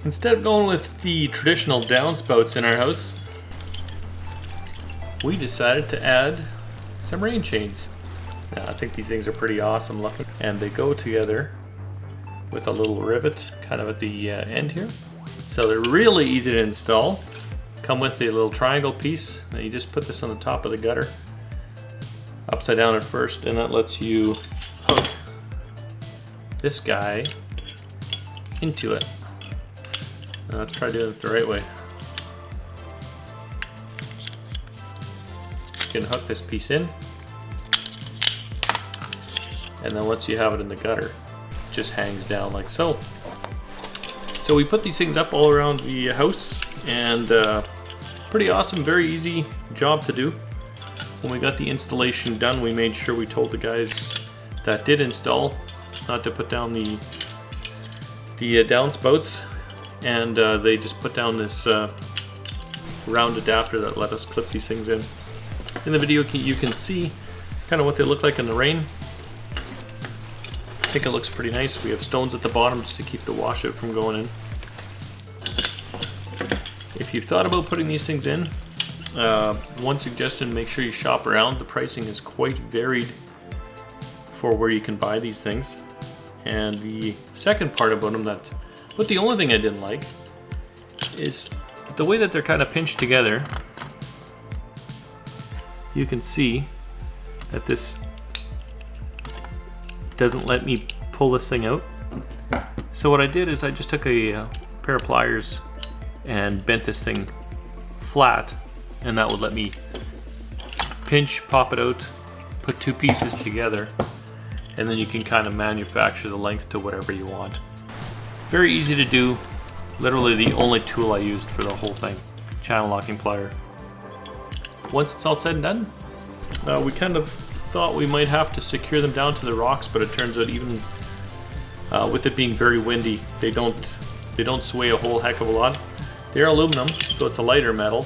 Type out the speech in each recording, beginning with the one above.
Instead of going with the traditional downspouts in our house, we decided to add some rain chains. Now, I think these things are pretty awesome looking, and they go together with a little rivet kind of at the end here. So they're really easy to install. Come with a little triangle piece, and you just put this on the top of the gutter, upside down at first, and that lets you hook this guy into it. Now let's try doing it the right way. You can hook this piece in, and then once you have it in the gutter, it just hangs down like so. So we put these things up all around the house, and pretty awesome, very easy job to do. When we got the installation done, we made sure we told the guys that did install not to put down the downspouts, and they just put down this round adapter that let us clip these things in. In the video you can see kind of what they look like in the rain. I think it looks pretty nice. We have stones at the bottom just to keep the washout from going in. If you've thought about putting these things in, one suggestion, make sure you shop around. The pricing is quite varied for where you can buy these things. And the second part about them but the only thing I didn't like is the way that they're kind of pinched together. You can see that this doesn't let me pull this thing out. So what I did is I just took a pair of pliers and bent this thing flat, and that would let me pinch, pop it out, put two pieces together, and then you can kind of manufacture the length to whatever you want. Very easy to do, literally the only tool I used for the whole thing, channel locking plier. Once it's all said and done, we kind of thought we might have to secure them down to the rocks, but it turns out even with it being very windy, they don't sway a whole heck of a lot. They're aluminum, so it's a lighter metal,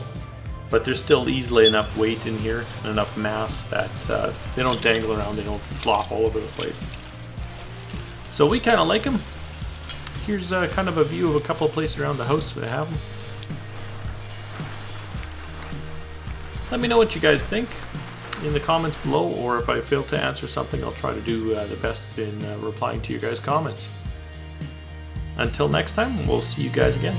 but there's still easily enough weight in here and enough mass that they don't dangle around, they don't flop all over the place. So we kind of like them. Here's kind of a view of a couple of places around the house that have them. Let me know what you guys think in the comments below, or if I fail to answer something, I'll try to do the best in replying to your guys' comments. Until next time, we'll see you guys again.